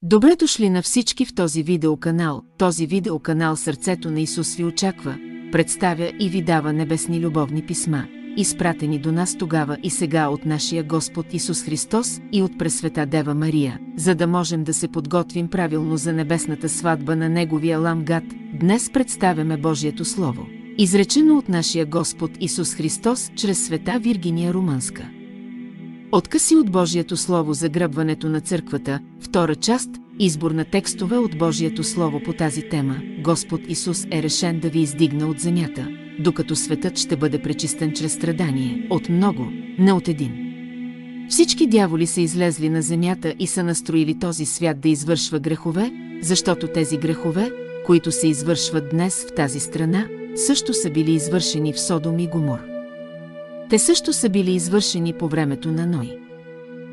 Добре дошли на всички в този видеоканал. Този видеоканал Сърцето на Исус ви очаква, представя и ви дава небесни любовни писма, изпратени до нас тогава и сега от нашия Господ Исус Христос и от Пресвета Дева Мария, за да можем да се подготвим правилно за небесната сватба на Неговия лам гад. Днес представяме Божието Слово, изречено от нашия Господ Исус Христос чрез света Виргиния Румънска. Откъси от Божието Слово за грабването на църквата, втора част, избор на текстове от Божието Слово по тази тема. Господ Исус е решен да ви издигне от земята, докато светът ще бъде пречистен чрез страдание, от много, не от един. Всички дяволи са излезли на земята и са настроили този свят да извършва грехове, защото тези грехове, които се извършват днес в тази страна, също са били извършени в Содом и Гомор. Те също са били извършени по времето на Ной.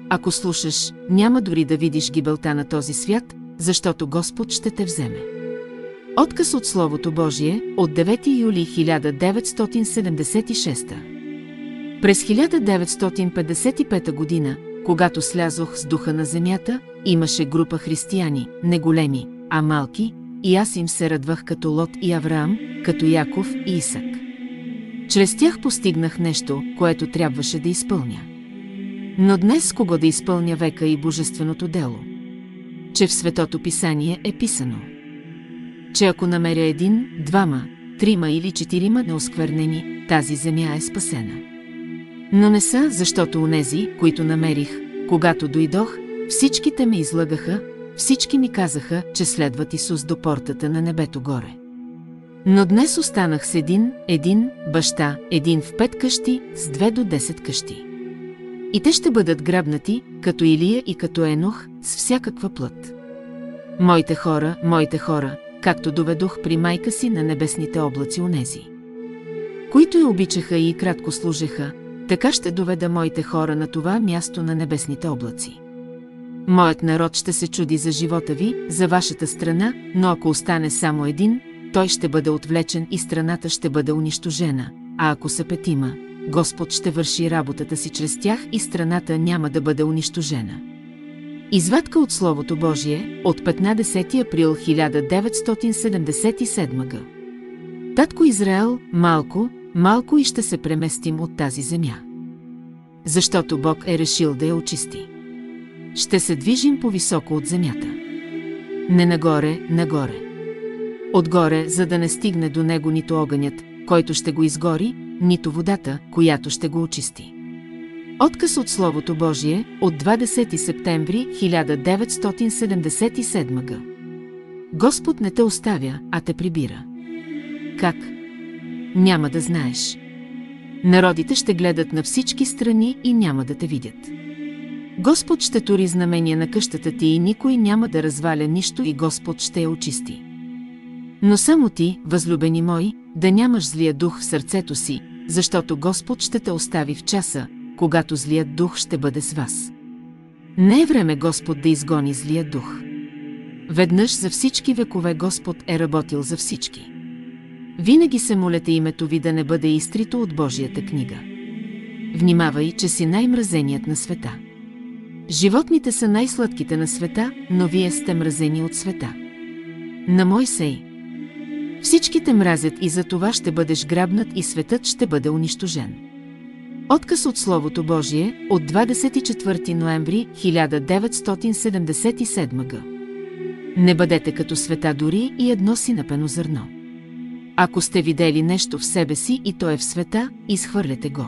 Ако слушаш, няма дори да видиш гибелта на този свят, защото Господ ще те вземе. Отказ от Словото Божие от 9 юли 1976. През 1955 година, когато слязох с духа на земята, имаше група християни, не големи, а малки, и аз им се радвах като Лот и Авраам, като Яков и Исак. Чрез тях постигнах нещо, което трябваше да изпълня. Но днес с кого да изпълня века и божественото дело? Че в Светото Писание е писано, че ако намеря един, двама, трима или четирима неосквернени, тази земя е спасена. Но не са, защото онези, които намерих, когато дойдох, всичките ме излъгаха, всички ми казаха, че следват Исус до портата на небето горе. Но днес останах с един баща, един в 5 къщи, с 2 до 10 къщи. И те ще бъдат грабнати, като Илия и като Енох, с всякаква плът. Моите хора, както доведох при майка си на небесните облаци онези, които я обичаха и кратко служеха, така ще доведа моите хора на това място на небесните облаци. Моят народ ще се чуди за живота ви, за вашата страна, но ако остане само един, той ще бъде отвлечен и страната ще бъде унищожена, а ако са 5, Господ ще върши работата си чрез тях и страната няма да бъде унищожена. Извадка от Словото Божие от 15 април 1977 г. Татко Израел, малко и ще се преместим от тази земя. Защото Бог е решил да я очисти. Ще се движим по-високо от земята. Не нагоре. Отгоре, за да не стигне до него нито огънят, който ще го изгори, нито водата, която ще го очисти. Отказ от Словото Божие от 20 септември 1977 г. Господ не те оставя, а те прибира. Как? Няма да знаеш. Народите ще гледат на всички страни и няма да те видят. Господ ще тури знамения на къщата ти и никой няма да разваля нищо и Господ ще я очисти. Но само ти, възлюбени мой, да нямаш злия дух в сърцето си, защото Господ ще те остави в часа, когато злият дух ще бъде с вас. Не е време Господ да изгони злия дух. Веднъж за всички векове Господ е работил за всички. Винаги се молете името ви да не бъде изтрито от Божията книга. Внимавай, че си най-мразеният на света. Животните са най-сладките на света, но вие сте мразени от света. На Мойсей. Всичките мразят и за това ще бъдеш грабнат и светът ще бъде унищожен. Отказ от Словото Божие от 24 ноември 1977 г. Не бъдете като света дори и едно синапено зърно. Ако сте видели нещо в себе си и то е в света, изхвърляте го.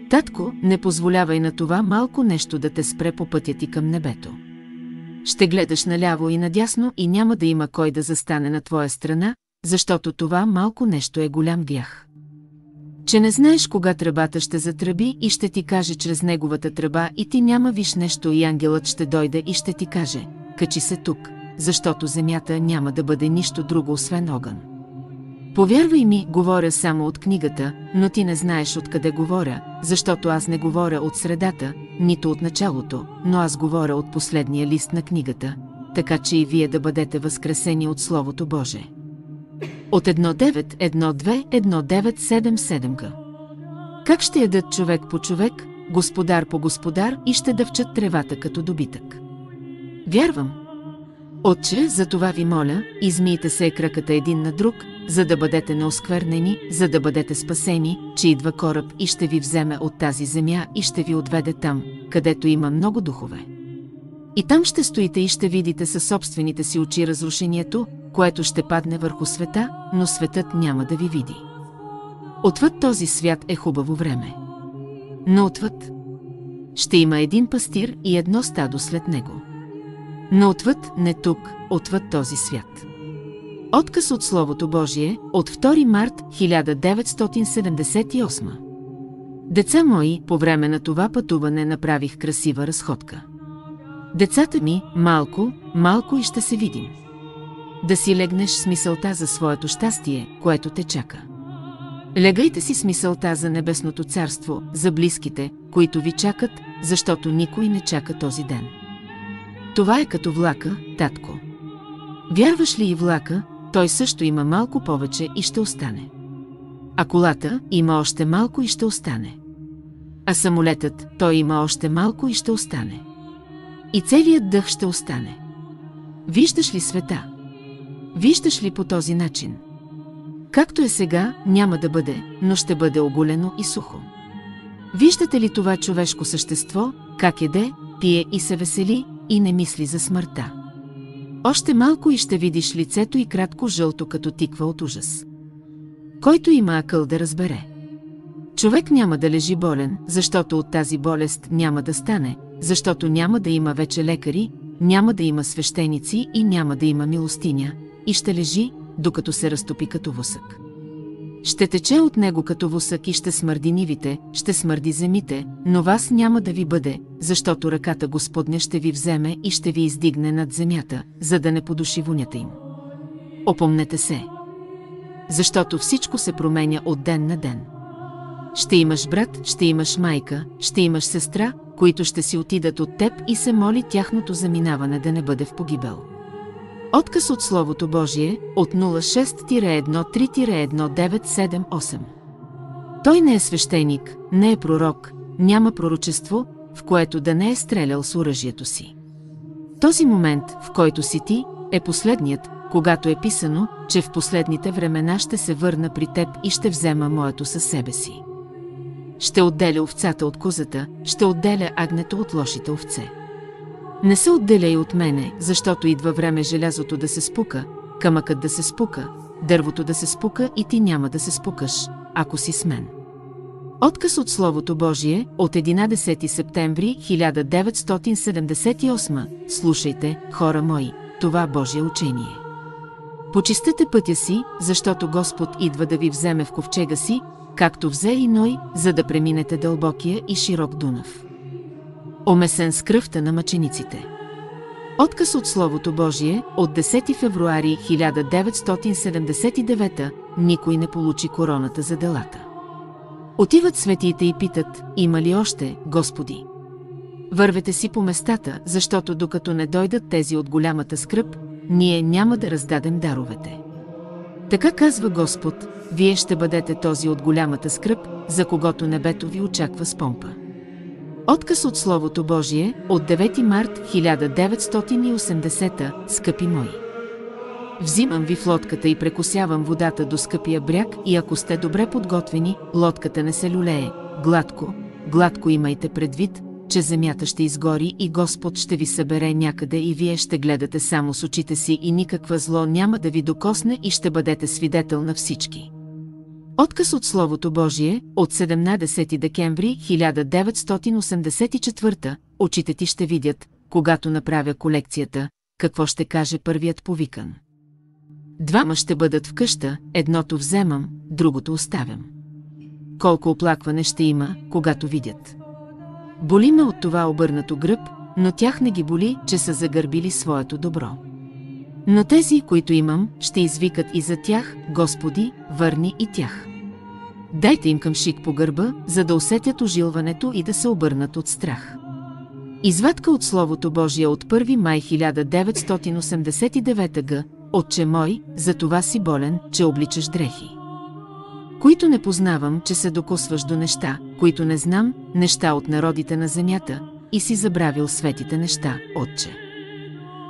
Татко, не позволявай на това малко нещо да те спре по пътя ти към небето. Ще гледаш наляво и надясно и няма да има кой да застане на твоя страна, защото това малко нещо е голям грях. Че не знаеш кога тръбата ще затръби и ще ти каже чрез неговата тръба и ти няма виж нещо и ангелът ще дойде и ще ти каже, качи се тук, защото земята няма да бъде нищо друго освен огън. Повярвай ми, говоря само от книгата, но ти не знаеш откъде говоря, защото аз не говоря от средата, нито от началото, но аз говоря от последния лист на книгата, така че и вие да бъдете възкресени от Словото Божие. От 1977 г. Как ще ядат човек по човек, господар по господар и ще дъвчат тревата като добитък? Вярвам. Отче, за това ви моля, измийте се краката един на друг, за да бъдете неосквернени, за да бъдете спасени, че идва кораб и ще ви вземе от тази земя и ще ви отведе там, където има много духове. И там ще стоите и ще видите със собствените си очи разрушението, което ще падне върху света, но светът няма да ви види. Отвъд този свят е хубаво време. Но отвъд ще има един пастир и едно стадо след него. Но отвъд, не тук, отвъд този свят. Отказ от Словото Божие от 2 март 1978. Деца мои, по време на това пътуване направих красива разходка. Децата ми, малко и ще се видим. Да си легнеш с мисълта за своето щастие, което те чака. Легайте си с мисълта за небесното царство, за близките, които ви чакат, защото никой не чака този ден. Това е като влака, татко. Вярваш ли и влака, той също има малко повече и ще остане. А колата има още малко и ще остане. А самолетът, той има още малко и ще остане. И целият дъх ще остане. Виждаш ли света? Виждаш ли по този начин? Както е сега, няма да бъде, но ще бъде оголено и сухо. Виждате ли това човешко същество, как еде, пие и се весели, и не мисли за смъртта? Още малко и ще видиш лицето и кратко жълто като тиква от ужас. Който има акъл да разбере. Човек няма да лежи болен, защото от тази болест няма да стане, защото няма да има вече лекари, няма да има свещеници и няма да има милостиня, и ще лежи, докато се разтопи като восък. Ще тече от него като восък и ще смърди нивите, ще смърди земите, но вас няма да ви бъде, защото ръката Господня ще ви вземе и ще ви издигне над земята, за да не подуши вонята им. Опомнете се. Защото всичко се променя от ден на ден. Ще имаш брат, ще имаш майка, ще имаш сестра, които ще си отидат от теб и се моли тяхното заминаване да не бъде в погибел. Отказ от Словото Божие от 06-13-1978. Той не е свещеник, не е пророк, няма пророчество, в което да не е стрелял с оръжието си. Този момент, в който си ти, е последният, когато е писано, че в последните времена ще се върна при теб и ще взема моето със себе си. Ще отделя овцата от козата, ще отделя агнето от лошите овце. Не се отделяй от мене, защото идва време желязото да се спука, камъкът да се спука, дървото да се спука и ти няма да се спукаш, ако си с мен. Отказ от Словото Божие от 11 септември 1978. Слушайте, хора мои, това Божие учение. Почистете пътя си, защото Господ идва да ви вземе в ковчега си, както взе и Ной, за да преминете дълбокия и широк Дунав. Омесен с кръвта на мъчениците. Отказ от Словото Божие от 10 февруари 1979. Никой не получи короната за делата. Отиват светиите и питат, има ли още, Господи? Вървете си по местата, защото докато не дойдат тези от голямата скръб, ние няма да раздадем даровете. Така казва Господ, вие ще бъдете този от голямата скръб, за когото небето ви очаква с помпа. Отказ от Словото Божие от 9 март 1980. Скъпи мои. Взимам ви в лодката и прекосявам водата до скъпия бряг и ако сте добре подготвени, лодката не се люлее. Гладко имайте предвид, че земята ще изгори и Господ ще ви събере някъде и вие ще гледате само с очите си и никаква зло няма да ви докосне и ще бъдете свидетел на всички. Отказ от Словото Божие от 17 декември 1984. Очите ти ще видят, когато направя колекцията, какво ще каже първият повикан. Двама ще бъдат в къща, едното вземам, другото оставям. Колко оплакване ще има, когато видят. Боли ме от това обърнато гръб, но тях не ги боли, че са загърбили своето добро. Но тези, които имам, ще извикат и за тях, Господи, върни и тях. Дайте им къмшик по гърба, за да усетят ожилването и да се обърнат от страх. Извадка от Словото Божие от 1 май 1989 г. Отче мой, за това си болен, че обличаш дрехи, които не познавам, че се докосваш до неща, които не знам, неща от народите на земята, и си забравил светите неща, Отче.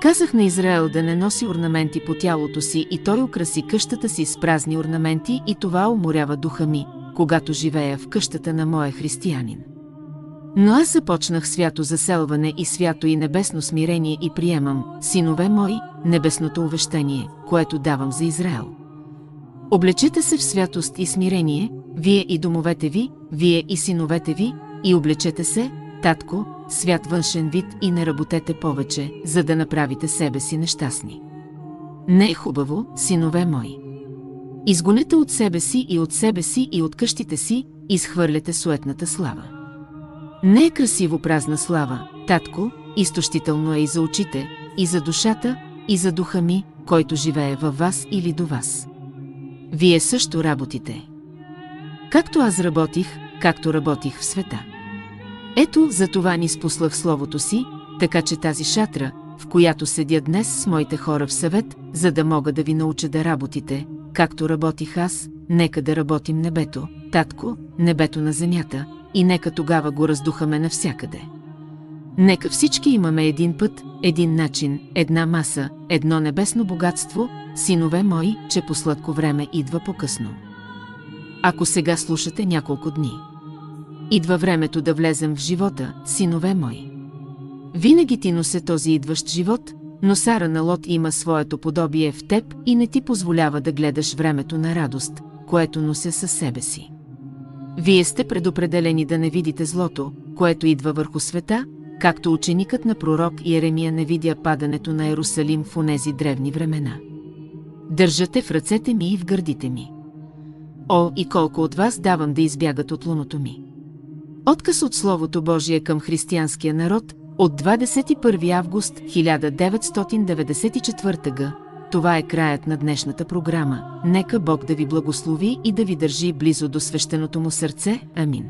Казах на Израел да не носи орнаменти по тялото си и той украси къщата си с празни орнаменти и това уморява духа ми, когато живея в къщата на моя християнин. Но аз започнах свято заселване и свято и небесно смирение и приемам, синове мои, небесното увещание, което давам за Израел. Облечете се в святост и смирение, вие и домовете ви, вие и синовете ви, и облечете се, татко, свят външен вид и не работете повече, за да направите себе си нещастни. Не е хубаво, синове мои. Изгонете от себе си и от себе си и от къщите си, изхвърляте суетната слава. Не е красиво празна слава, татко, изтощително е и за очите, и за душата, и за духа ми, който живее във вас или до вас. Вие също работите. Както аз работих, както работих в света. Ето, за това ни спуслах словото си, така че тази шатра, в която седя днес с моите хора в съвет, за да мога да ви науча да работите, както работих аз, нека да работим небето, татко, небето на земята, и нека тогава го раздухаме навсякъде. Нека всички имаме един път, един начин, една маса, едно небесно богатство, синове мои, че по сладко време идва по-късно. Ако сега слушате няколко дни. Идва времето да влезем в живота, синове мои. Винаги ти носи този идващ живот, но Сара на Лот има своето подобие в теб и не ти позволява да гледаш времето на радост, което нося със себе си. Вие сте предопределени да не видите злото, което идва върху света, както ученикът на пророк Иеремия не видя падането на Ерусалим в онези древни времена. Държате в ръцете ми и в гърдите ми. О, и колко от вас давам да избягат от луното ми. Отказ от Словото Божие към християнския народ от 21 август 1994 г. Това е краят на днешната програма. Нека Бог да ви благослови и да ви държи близо до свещеното му сърце. Амин.